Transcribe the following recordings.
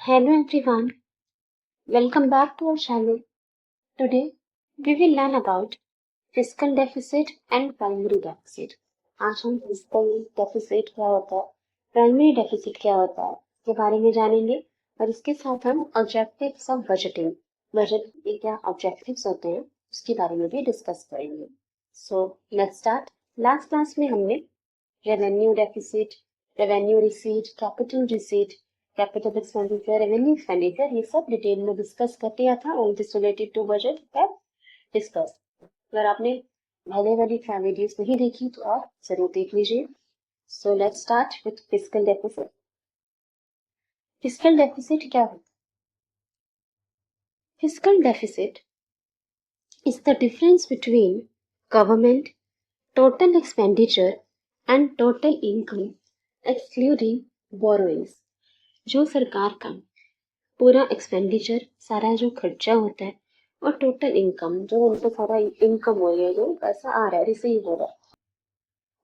Hello everyone, welcome back to our channel. Today we will learn about fiscal deficit and primary deficit. आज हम fiscal deficit क्या होता है, primary deficit क्या होता है के बारे में जानेंगे और इसके साथ हम objectives of budgeting, बजट के क्या objectives होते हैं उसके बारे में भी डिस्कस करेंगे. So let's start. Last class में हमने revenue deficit, revenue receipt, capital receipt, capital expenditure, revenue expenditure, ये सब डिटेल में डिस्कस कर लिया था. All this related to budget that discuss. अगर आपने पहले वाली वीडियोस नहीं देखी तो आप जरूर देख लीजिए. So let's start with fiscal deficit. Fiscal deficit क्या है? Fiscal deficit is the difference between government total expenditure and total income excluding borrowings. जो सरकार का पूरा एक्सपेंडिचर, सारा जो खर्चा होता है, और टोटल इनकम, जो उनको सारा इनकम हो रही है, जो पैसा आ रहा है, रिसीव हो रहा है,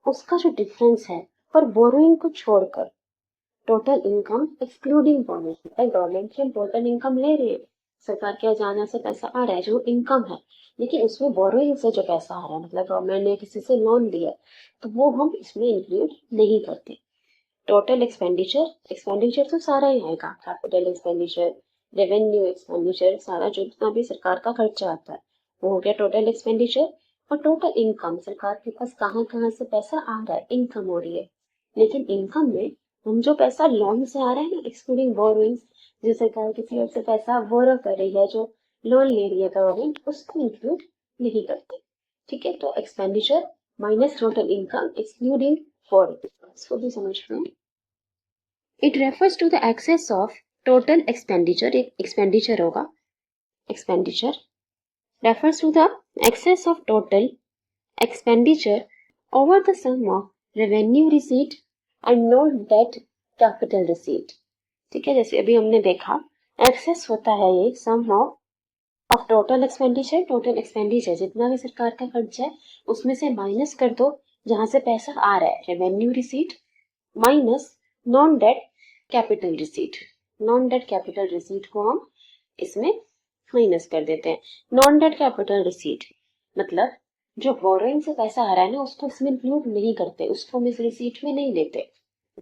उसका जो डिफरेंस है, और बोरोइंग को छोड़कर total income excluding borrowing. Government से टोटल इनकम ले रही है, सरकार के खजाना से पैसा आ रहा है जो इनकम है, लेकिन उसमें बोरोइंग से जो पैसा आ रहा है, मतलब गवर्नमेंट ने किसी से लोन लिया, तो वो हम इसमें इंक्लूड नहीं करते. टोटल एक्सपेंडिचर तो सारा ही आएगा, कैपिटल एक्सपेंडिचर, रेवेन्यू एक्सपेंडिचर, सारा जो जितना भी सरकार का खर्चा आता है वो हो गया टोटल एक्सपेंडिचर. और टोटल इनकम, सरकार के पास कहाँ कहाँ से पैसा आ रहा है, इनकम हो रही है. लेकिन इनकम में हम जो पैसा लोन से आ रहा है ना, एक्सक्लूडिंग बोरोइंग्स, जो सरकार किसी और से पैसा बोरो कर रही है, जो लोन ले रही है गवर्नमेंट, उसको इंक्लूड नहीं करते. ठीक है, तो expenditure minus total income excluding borrowing, इसको भी समझ लो. It refers to the excess of total expenditure. एक expenditure होगा, expenditure refers to the excess of total expenditure over the sum of revenue receipt and not that capital receipt. ठीक है, जैसे अभी हमने देखा, excess होता है ये sum of total expenditure. Total expenditure जितना भी सरकार का खर्चा है उसमें से माइनस कर दो जहां से पैसा आ रहा है, revenue receipt, minus non debt capital receipt. Non debt capital receipt को हम इसमें माइनस कर देते हैं. नॉन डेट कैपिटल रिसीट मतलब जो बोरोइंग से पैसा आ रहा है ना, उसको इसमें इंक्लूड नहीं करते, उसको हम इस रिसीट में नहीं लेते.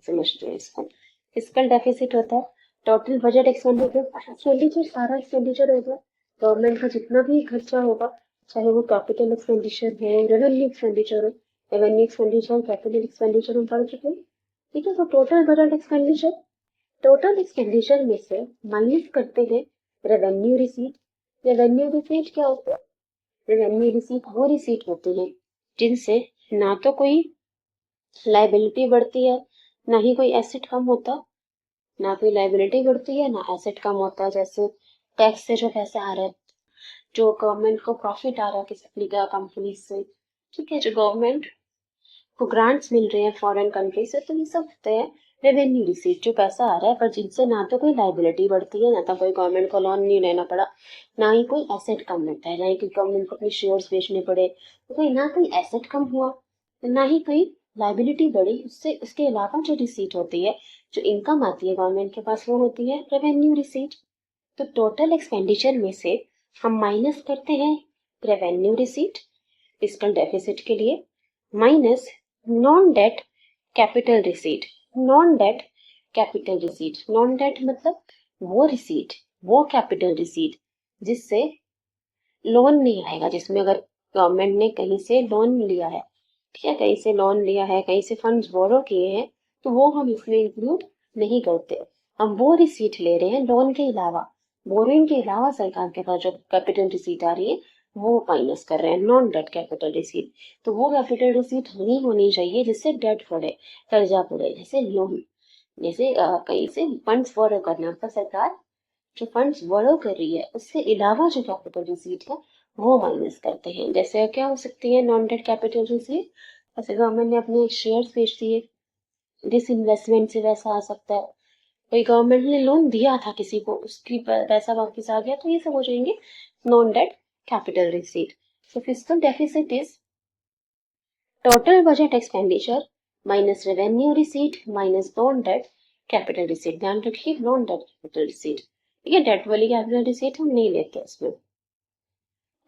समझते हैं इसको. फिस्कल डेफिसिट होता है टोटल बजट एक्सपेंडिचर, सारा एक्सपेंडिचर होगा, गवर्नमेंट का जितना भी खर्चा होगा, चाहे वो कैपिटल एक्सपेंडिचर हो, रेवेन्यू एक्सपेंडिचर हो. रेवेन्यू एक्सपेंडिचर, कैपिटल एक्सपेंडिचर हम पढ़ चुके हैं. ठीक है, तो total budget expenditure, total expenditure में से माइनस करते हैं रेवेन्यू रिसीट. रेवेन्यू रिसीट क्या होता है? रेवेन्यू रिसीट वो रिसीट होती है जिनसे ना तो कोई लाइबिलिटी बढ़ती है, ना ही कोई एसेट कम होता. ना कोई लाइबिलिटी बढ़ती है, ना एसेट कम होता है. जैसे टैक्स से जो पैसे आ रहे हैं, जो गवर्नमेंट को प्रॉफिट आ रहा है किसी कंपनी से, ठीक है, जो गवर्नमेंट को ग्रांट्स मिल रहे हैं फॉरेन कंट्री से, तो ये सब होते हैं रेवेन्यू रिसीट, जो पैसा आ रहा है पर जिनसे ना तो कोई लाइबिलिटी बढ़ती है, ना तो कोई गवर्नमेंट को लोन नहीं लेना पड़ा, ना ही कोई एसेट कम होता है, ना ही कोई गवर्नमेंट को अपने शेयर्स बेचने पड़े, तो कोई ना कोई एसेट कम हुआ, ना ही कोई लाइबिलिटी बढ़ी. उससे उसके अलावा जो रिसीट होती है, जो इनकम आती है गवर्नमेंट के पास, वो होती है रेवेन्यू रिसीट. तो टोटल एक्सपेंडिचर में से हम माइनस करते हैं रेवेन्यू रिसीट फिस्कल डेफिसिट के लिए, minus non debt capital receipt. Non debt capital receipt, non debt मतलब वो रिसीट, वो कैपिटल रिसीट जिससे लोन नहीं आएगा, जिसमें अगर गवर्नमेंट ने कहीं से लोन लिया है, ठीक है, कहीं से लोन लिया है, कहीं से फंड्स बोरो किए हैं, तो वो हम इसमें इंक्लूड नहीं करते. हम वो रिसीट ले रहे हैं लोन के अलावा, बोरिंग के अलावा सरकार के पास जो कैपिटल रिसीट आ रही है वो माइनस कर रहे हैं, नॉन डेट कैपिटल रिसीट. तो वो कैपिटल रिसीट नहीं होनी चाहिए जिससे डेट पड़े, कर्जा पड़े, जैसे लोन, जैसे कहीं से फंड्स बोरो करना, तो सरकार जो फंड्स बोरो कर रही है उससे अलावा जो कैपिटल रिसीट है वो माइनस करते हैं. जैसे क्या हो सकती है नॉन डेट कैपिटल रिसीट? जैसे गवर्नमेंट ने अपने शेयर्स बेच दिए, डिस इन्वेस्टमेंट से वैसा आ सकता है. कोई गवर्नमेंट ने लोन दिया था किसी को, उसकी पैसा वापस आ गया, तो ये सब हो जाएंगे non debt capital receipt. So fiscal deficit is total budget expenditure minus revenue receipt minus non debt capital receipt, ध्यान रखिए नॉन डेट कैपिटल रिसीट, ठीक है, डेट वाली कैपिटल रिसीट हम नहीं लेते इसमें।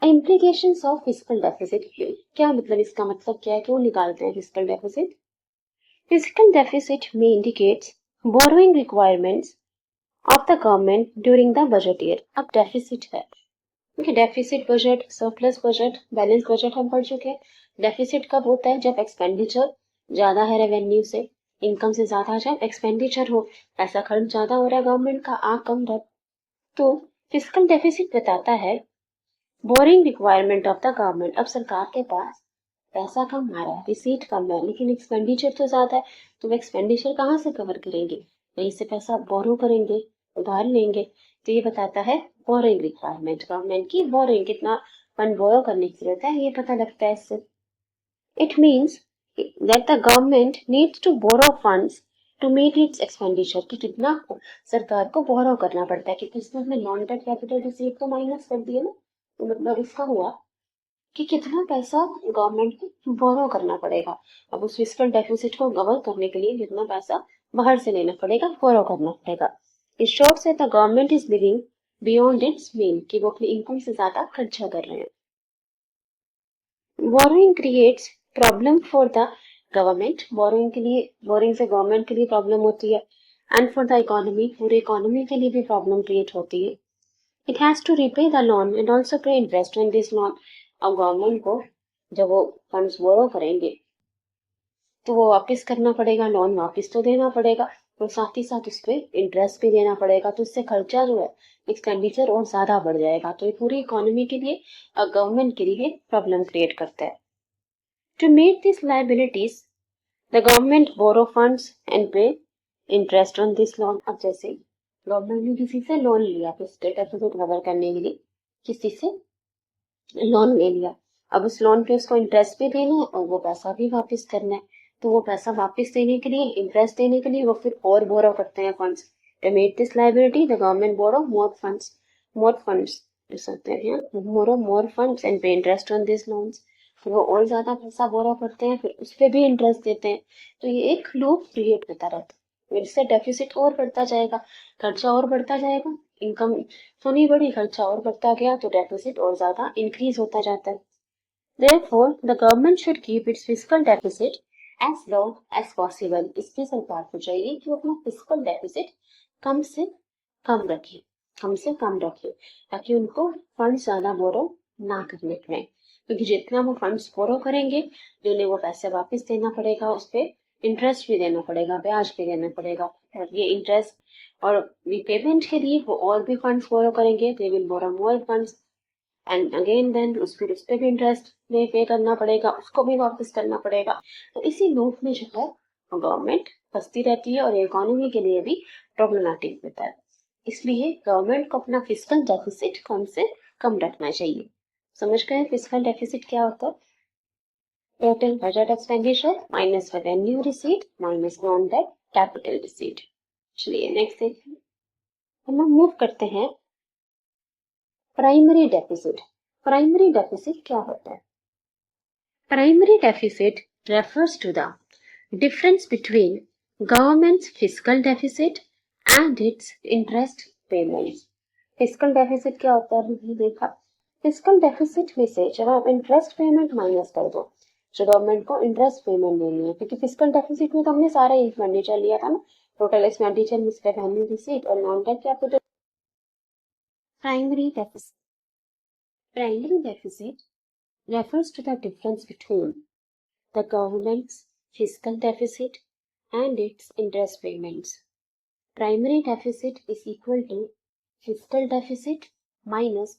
इम्प्लीकेशंस ऑफ फिजिकल डेफिसिट, क्या मतलब, इसका मतलब क्या है, क्यों निकालते हैं फिजिकल डेफिसिट? फिजिकल डेफिसिट में indicates borrowing requirements of the government during the budget year. अब डेफिसिट है, okay, deficit budget, surplus budget, balance budget हम पढ़ चुके हैं। डेफिसिट कब होता है? जब एक्सपेंडिचर ज्यादा है रेवेन्यू से, इनकम से ज्यादा, जब एक्सपेंडिचर हो, पैसा खर्च ज्यादा हो रहा है गवर्नमेंट का, आ कम रहा। तो फिजिकल डेफिसिट बताता है borrowing requirement of the government. अब सरकार के पास पैसा कम आ रहा है, रिसीट कम है, लेकिन एक्सपेंडिचर तो ज्यादा है, तो वो एक्सपेंडिचर कहाँ से कवर करेंगे? कहीं से पैसा बोरो करेंगे, उधार लेंगे। तो ये बताता है बोरिंग रिक्वायरमेंट, गवर्नमेंट की बोरिंग, कितना फंड बोरो करने की जरूरत है, ये पता लगता है इससे। It means that the government needs to borrow funds to meet its expenditure, कि कितना सरकार को बोरो करना पड़ता है, क्योंकि इसमें हमने नॉन डेट कैपिटल रिसीट तो माइनस कर दिया ना, तो मतलब इसका हुआ कि कितना पैसा गवर्नमेंट को बोरो करना पड़ेगा। अब उस फिस्कल डेफिसिट को कवर करने के लिए कितना पैसा बाहर से लेना पड़ेगा, बोरो करना पड़ेगा। इस शॉर्ट से the government is living beyond it's mean, कि वो अपनी इनकम से ज्यादा खर्चा कर रहे हैं। Borrowing creates problem for the government, borrowing से गवर्नमेंट के लिए प्रॉब्लम होती है, एंड फॉर द इकोनॉमी, पूरी इकोनॉमी के लिए भी प्रॉब्लम क्रिएट होती है। It has to repay the loan and also pay interest on this loan। अब गवर्नमेंट को जब वो फंड्स बोरो करेंगे तो वो वापस करना पड़ेगा, लोन वापस तो देना पड़ेगा, और साथ ही साथ उस पर इंटरेस्ट भी देना पड़ेगा, तो उससे खर्चा जो है, एक्सपेंडिचर और ज्यादा बढ़ जाएगा। तो ये पूरी इकोनॉमी के लिए और गवर्नमेंट के लिए प्रॉब्लम क्रिएट करता है। To meet this liabilities the government borrow funds and pay interest on this loan. अब जैसे गवर्नमेंट ने किसी से लोन लिया फिस्कल डेफिसिट कवर करने के लिए, किसी से लोन ले लिया, अब उस लोन पे उसको इंटरेस्ट भी देना है और वो पैसा भी वापस करना है, तो वो पैसा वापस देने के लिए, इंटरेस्ट देने के लिए वो फिर और बोरो करते हैं funds. To meet this liability the government borrow more funds सकते हैं, more funds and pay interest on this loans. फिर वो और ज्यादा पैसा बोरो करते हैं, फिर उस पर भी इंटरेस्ट देते हैं। तो ये एक लूप क्रिएट होता रहता है, इससे डेफिसिट और बढ़ता जाएगा, खर्चा और बढ़ता जाएगा, इनकम तो नहीं बढ़ी, खर्चा और बढ़ता गया, तो डेफिसिट और ज्यादा इंक्रीज होता जाता है। Therefore, the government should keep its fiscal deficit as low as possible। इसकी सरकार को चाहिए कि वो अपना फिजिकल डेफिसिट कम से कम रखे, कम से कम रखे, ताकि उनको फंड ज्यादा बोरो ना करने पड़े, क्योंकि जितना वो फंड्स बोरो करेंगे, जो उन्हें वो पैसे वापस देना पड़ेगा, उस पर इंटरेस्ट भी देना पड़ेगा, ब्याज भी देना पड़ेगा, और ये इंटरेस्ट और रिपेमेंट के लिए वो और भी फंड्स बोरो करेंगे, they will borrow more funds and again then उस पे भी इंटरेस्ट में पे करना पड़ेगा, उसको भी वापस करना पड़ेगा। तो इसी लूप में जो है गवर्नमेंट फंसती रहती है और इकोनॉमी के लिए भी प्रॉब्लमेटिक होता है। इसलिए गवर्नमेंट को अपना फिजिकल डेफिसिट कम से कम रखना चाहिए। समझ गए फिजिकल डेफिसिट क्या होता है? Total budget expenditure minus revenue receipt minus non debt capital receipt. चलिए नेक्स्ट देखते हैं, हम लोग मूव करते हैं प्राइमरी डेफिसिट। प्राइमरी डेफिसिट क्या होता है? Primary deficit refers to the difference between government's fiscal deficit and its interest payments। Physical deficit क्या होता है अभी देखा। फिजिकल डेफिसिट में से जब आप इंटरेस्ट पेमेंट माइनस कर दो, जो गवर्नमेंट को इंटरेस्ट पेमेंट देनी है, क्योंकि फिजिकल डेफिसिट में तो हमने सारा एक्सपेंडिचर लिया था ना, टोटल एक्सपेंडिचर में रेवेन्यू रिसीट और non debt capital. Primary deficit, primary deficit refers to the difference between the government's fiscal deficit and its interest payments। Primary deficit is equal to fiscal deficit minus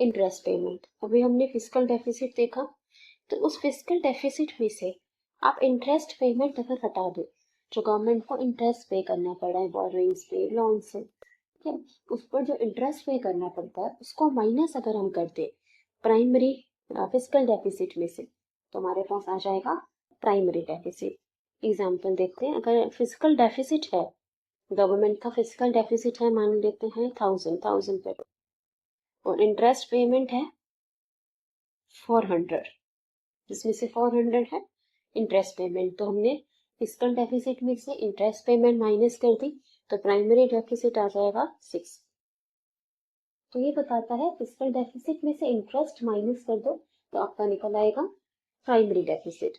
interest payment। अभी हमने fiscal deficit देखा, तो उस fiscal deficit में से आप interest payment अगर हटा दो, जो गवर्नमेंट को इंटरेस्ट पे करना पड़ा है बोरोइंग्स पे, लोन से, ठीक है, उस पर जो इंटरेस्ट पे करना पड़ता है उसको माइनस अगर हम कर दे प्राइमरी फिजिकल डेफिसिट में से, तो हमारे पास आ जाएगा प्राइमरी डेफिसिट। एग्जाम्पल देखते हैं, अगर फिजिकल डेफिसिट है, गवर्नमेंट का फिजिकल डेफिसिट है, मान लेते हैं 1000 पे, और इंटरेस्ट पेमेंट है 400, जिसमें से 400 है इंटरेस्ट पेमेंट, तो हमने फिस्कल डेफिसिट में से इंटरेस्ट पेमेंट माइनस कर दी तो प्राइमरी डेफिसिट आ जाएगा 6। तो ये बताता है फिस्कल डेफिसिट में से इंटरेस्ट माइनस कर दो तो आपका निकल आएगा प्राइमरी डेफिसिट।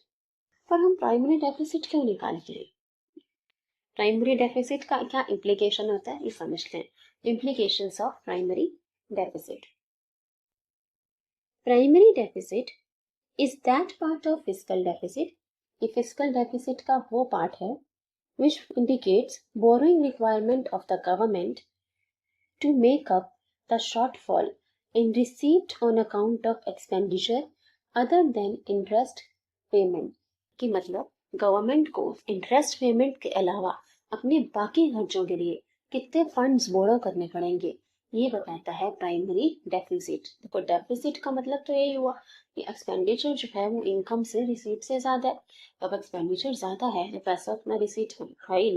पर हम प्राइमरी डेफिसिट क्यों निकालते हैं? प्राइमरी डेफिसिट का क्या इम्प्लीकेशन होता है ये समझते हैं। Implications of primary deficit. Primary deficit is that part of fiscal deficit, ये फिस्कल डेफिसिट का वो पार्ट है which indicates borrowing requirement of the government to make up the shortfall in receipt on account of expenditure other than interest payment। कि मतलब government को interest payment के अलावा अपने बाकी खर्चों के लिए कितने फंड्स बोरो करने पड़ेंगे, ये बताता है प्राइमरी डेफिसिट। देखो डेफिसिट का मतलब तो यही हुआ कि एक्सपेंडिचर जो है वो इनकम से रिसीट से ज्यादा है। अब एक्सपेंडिचर ज्यादा है तो पैसा अपना रिसीट आ ही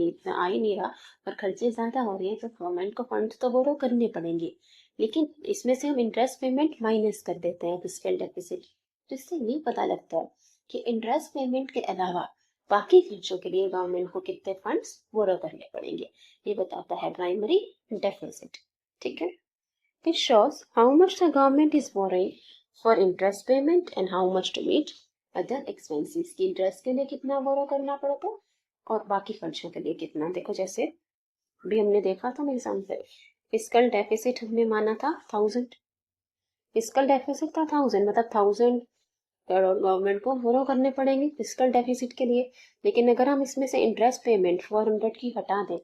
नहीं रहा और खर्चे ज्यादा हो रहे हैं तो गवर्नमेंट को फंड तो बोरो करने पड़ेंगे, लेकिन इसमें से हम इंटरेस्ट पेमेंट माइनस कर देते हैं फिस्कल डेफिसिट। तो इससे ये पता लगता है कि इंटरेस्ट पेमेंट के अलावा बाकी खर्चों के लिए गवर्नमेंट को कितने फंड्स बोरो करने पड़ेंगे, ये बताता है प्राइमरी डेफिसिट। ठीक है। It shows how much the government is borrowing for interest payment and how much to meet other expenses। की इंटरेस्ट के लिए कितना बोरो करना पड़ता और बाकी खर्चों के लिए कितना। देखो जैसे अभी हमने देखा था मेरे सामने फिस्कल डेफिसिट हमने माना था 1000, फिस्कल डेफिसिट था 1000 मतलब 1000 गवर्नमेंट को बोरो करने पड़ेंगे फिस्कल डेफिसिट के लिए। लेकिन अगर हम इसमें से इंटरेस्ट पेमेंट 400 की हटा दें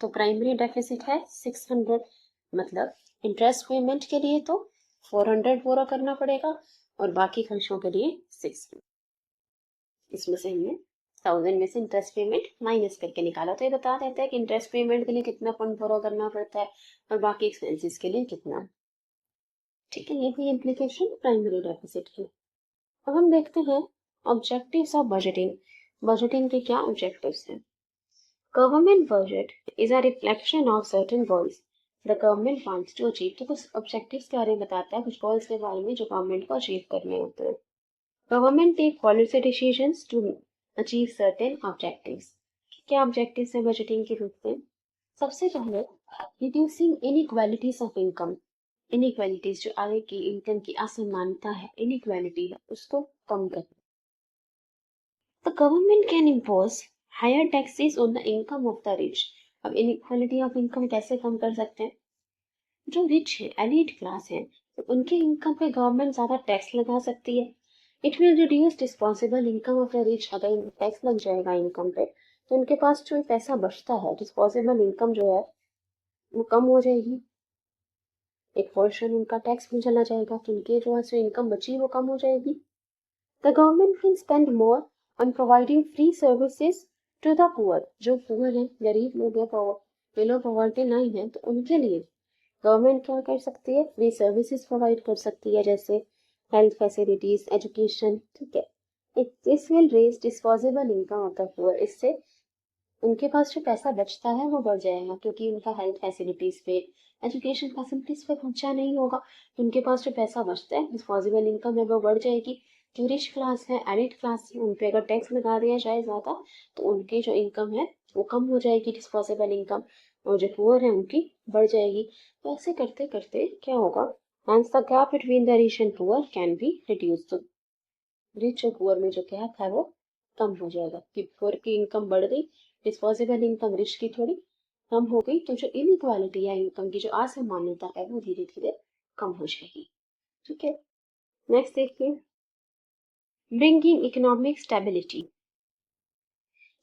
तो प्राइमरी डेफिसिट है 600, मतलब इंटरेस्ट पेमेंट के लिए तो 400 बोरो करना पड़ेगा और बाकी खर्चों के लिए 600। इसमें से हमने 1000 में से इंटरेस्ट पेमेंट माइनस करके निकाला तो ये बता देता है कि इंटरेस्ट पेमेंट के लिए कितना फंड बोरो करना पड़ता है और बाकी एक्सपेंसेस के लिए कितना। ठीक है, ये थी इम्प्लीकेशन प्राइमरी डेफिसिट की। अब हम देखते हैं ऑब्जेक्टिव्स ऑफ बजटिंग। बजटिंग के क्या ऑब्जेक्टिव्स हैं? Government budget is a reflection of certain goals the government wants to achieve. तो कुछ ऑब्जेक्टिव्स के बारे में बताता है, कुछ गोल्स के बारे में जो गवर्नमेंट को अचीव करने होते हैं। Government take policy decisions to achieve certain objectives. क्या ऑब्जेक्टिव्स है बजटिंग के रूप में? सबसे पहले reducing inequalities of income. Inequalities जो आगे की इनकम की असमानता है, इनइक्वालिटी है, उसको कम करना। The government can impose higher taxes on the income of the rich. अब इनइक्वालिटी ऑफ इनकम कैसे कम कर सकते हैं? जो रिच है, एलीट क्लास है, तो उनके इनकम पे गवर्नमेंट ज्यादा टैक्स लगा सकती है। It will reduce disposable income of the rich. अगर टैक्स लग जाएगा इनकम पे तो उनके पास जो पैसा बचता है, डिस्पोजेबल इनकम जो है वो कम हो जाएगी, एक पोर्शन उनका टैक्स में चला जाएगा तो उनके जो है इनकम बची वो कम हो जाएगी। The government can spend more on providing free services to the poor. जो पुअर है, गरीब लोग हैं, बिलो पॉवर्टी लाइन है, तो उनके लिए गवर्नमेंट क्या कर सकती है? फ्री सर्विसेज प्रोवाइड कर सकती है, जैसे हेल्थ फैसिलिटीज, एजुकेशन। ठीक है, this will raise disposable income of the poor. इससे उनके पास जो पैसा बचता है वो बढ़ जाएगा क्योंकि उनका हेल्थ फैसिलिटीज पे, एजुकेशन फैसिलिटीज पे खर्चा नहीं होगा। तो उनके पास जो पैसा बचता है, डिस्पोजेबल इनकम है, वो बढ़ जाएगी। जो रिच क्लास है, एलिट क्लास है, उन पे अगर टैक्स लगा दिया जाए ज्यादा तो उनकी जो इनकम है वो कम हो जाएगी, डिस्पोजेबल इनकम, और जो पुअर है उनकी बढ़ जाएगी। तो ऐसे करते करते क्या होगा? Hence the gap between the rich and poor can be reduced. Rich और पुअर में जो गैप है वो कम हो जाएगा कि पुअर की इनकम बढ़ गई, डिस्पोजेबल इनकम रिच की थोड़ी कम हो गई, तो जो इनइक्वालिटी है इनकम की, जो असमानता है, वो धीरे धीरे कम हो जाएगी। ठीक है, नेक्स्ट देखिए, bringing economic stability.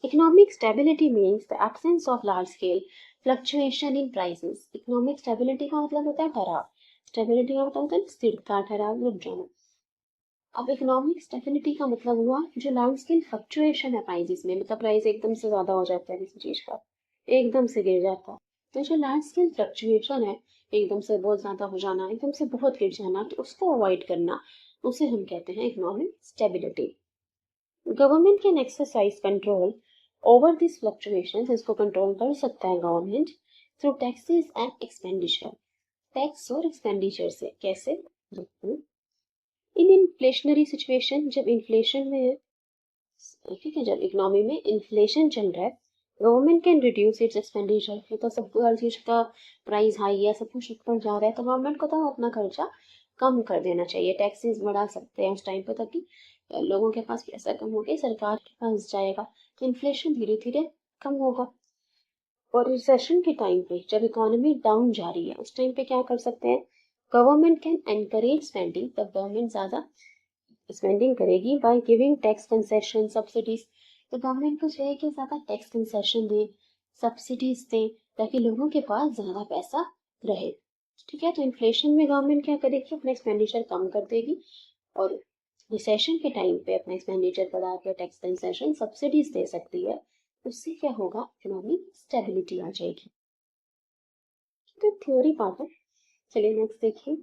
Economic stability means the absence of large scale fluctuation in prices। Economic stability का मतलब होता है ठहराव, स्टेबिलिटी का मतलब होता है स्थिरता, ठहराव, रुक जाना। अब इकोनॉमिक स्टेबिलिटी का मतलब हुआ जो लार्ज स्केल फ्लक्चुएशन है प्राइसेस में, मतलब प्राइस एकदम से ज्यादा हो जाता है किसी चीज का, एकदम से गिर जाता है, तो जो लार्ज स्केल फ्लक्चुएशन है, एकदम से बहुत ज्यादा हो जाना, एकदम से बहुत गिर जाना, तो उसको अवॉइड करना, उसे हम कहते हैं economic stability. Government can exercise control over this fluctuation. इसको कंट्रोल कर सकता है government through taxes and expenditure. Tax और एक्सपेंडिचर से कैसे? इन इन्फ्लेशनरी सिचुएशन, जब इन्फ्लेशन में है, ठीक है, जब इकोनॉमी में इन्फ्लेशन चल रहा है, government can reduce it's expenditure. ये तो सब हर चीज का प्राइस हाई है, सब कुछ ऊपर जा रहा है, तो गवर्नमेंट को तो अपना खर्चा कम कर देना चाहिए, टैक्सेस बढ़ा सकते हैं उस टाइम पे, ताकि लोगों के पास पैसा कम हो गया, सरकार के पास जाएगा, तो इन्फ्लेशन धीरे धीरे कम होगा। और रिसेशन के टाइम पे जब इकोनॉमी डाउन जा रही है, उस टाइम पे क्या कर सकते हैं, गवर्नमेंट कैन एनकरेज स्पेंडिंग। तब गवर्नमेंट ज्यादा स्पेंडिंग करेगी by giving tax concession subsidies. तो गवर्नमेंट को चाहिए कि ज्यादा टैक्स कंसेशन दे, सब्सिडीज दे, ताकि लोगों के पास ज्यादा पैसा रहे। ठीक है, तो इन्फ्लेशन में गवर्नमेंट क्या करेगी, अपना एक्सपेंडिचर कम कर देगी, और रिसेशन के टाइम पे अपना एक्सपेंडिचर बढ़ा के टैक्स कंसेशन सब्सिडीज दे सकती है। उससे क्या होगा, इकोनॉमिक स्टेबिलिटी आ जाएगी। तो थ्योरी पार्ट है। चलिए नेक्स्ट देखिए,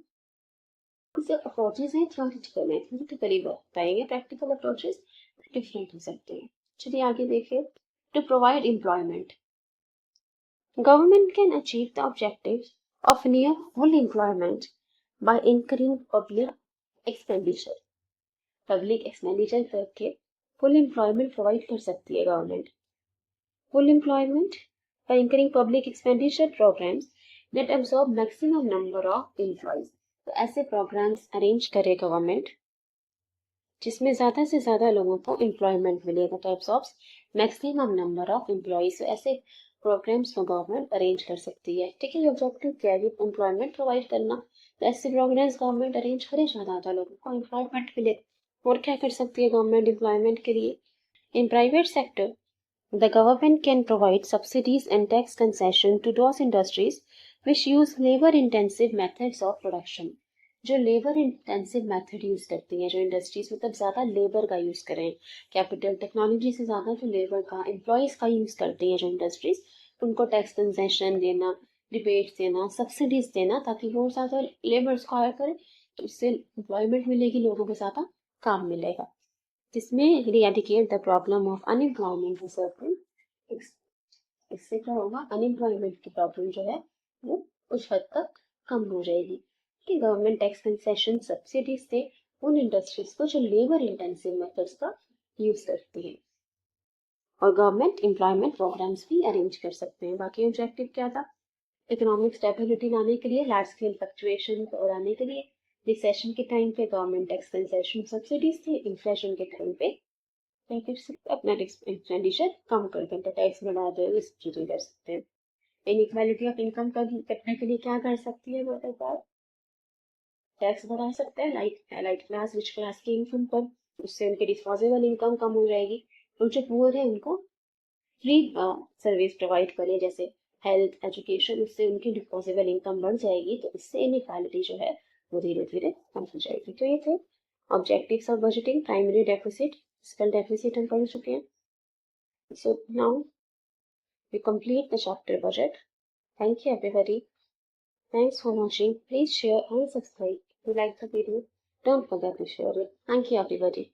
जो अप्रोचेज हैं थ्योरेटिकल है, थ्योरेटिकली बताएंगे, प्रैक्टिकल अप्रोचेज डिफरेंट हो सकते हैं। चलिए आगे देखिए, to provide employment, government can achieve the objectives of near full employment by increasing public expenditure. Public expenditure करके फुल एम्प्लॉयमेंट प्रोवाइड कर सकती है government. Full employment by incurring public expenditure programs that absorb maximum number of employees। तो ऐसे programmes arrange करे government जिसमें ज्यादा से ज्यादा लोगों को एम्प्लॉयमेंट मिलेगा, तो एब्सॉर्ब्स मैक्सिमम नंबर ऑफ एम्प्लॉयज। ऐसे प्रोग्राम्स को गवर्नमेंट अरेंज कर सकती है। ठीक है, ऑब्जेक्टिव क्या है, एम्प्लॉयमेंट प्रोवाइड करना, तो ऐसे प्रोग्राम्स गवर्नमेंट अरेंज करे, ज्यादा लोगों को एम्प्लॉयमेंट मिले। और क्या कर सकती है गवर्नमेंट एम्प्लॉयमेंट के लिए, in private sector the government can provide subsidies and tax concession to those industries which use labor-intensive methods of production। जो लेबर इंटेंसिव मेथड यूज करती हैं, जो इंडस्ट्रीज मतलब ज्यादा लेबर का यूज करें, कैपिटल टेक्नोलॉजी से ज्यादा जो लेबर का, एम्प्लॉयज का यूज करती हैं जो इंडस्ट्रीज, उनको टैक्स कंसेशन देना, रिबेट्स देना, सब्सिडीज देना, ताकि वो ज्यादा लेबर्स को हायर करें, तो इससे एम्प्लॉयमेंट मिलेगी, लोगों को ज्यादा काम मिलेगा, जिसमें eradicate the problem of unemployment for certain। इससे क्या होगा, अनएम्प्लॉयमेंट की प्रॉब्लम जो है वो कुछ हद तक कम हो जाएगी। कि गवर्नमेंट टैक्स कंसेशन सब्सिडीज से उन इंडस्ट्रीज को जो लेबर इंटेंसिव मेथड्स का यूज करती हैं, और गवर्नमेंट एम्प्लॉयमेंट प्रोग्राम्स भी अरेंज कर सकते हैं। बाकी ऑब्जेक्टिव क्या था, इकोनॉमिक स्टेबिलिटी लाने के लिए, लार्ज स्केल फ्लक्चुएशन को लाने के लिए, रिसेशन के टाइम पे गवर्नमेंट टैक्स कंसेशन सब्सिडीज थी, इन्फ्लेशन के टाइम पे क्या कर सकते हैं, अपना एक्सपेंडिचर कम कर दें, टैक्स बढ़ा दे, इस चीजें कर सकते हैं। इनइक्वालिटी ऑफ इनकम कम करने के लिए क्या कर सकती है सरकार, टैक्स बढ़ा सकते हैं लाइट क्लास रिच क्लास की इनकम पर, उससे उनकी डिस्पोजेबल इनकम कम हो जाएगी। और जो पुअर है उनको फ्री सर्विस प्रोवाइड करें, जैसे हेल्थ एजुकेशन, उससे उनकी डिस्पोजेबल इनकम बढ़ जाएगी, तो इससे इनइक्वालिटी जो है वो धीरे धीरे कम हो जाएगी। तो ये थे objectives of budgeting, primary deficit, fiscal deficit हम पढ़ चुके हैं। So now we complete the chapter budget. Thank you everybody. Thanks for watching. Please share and subscribe if you like the video. Don't forget to share it. Thank you everybody.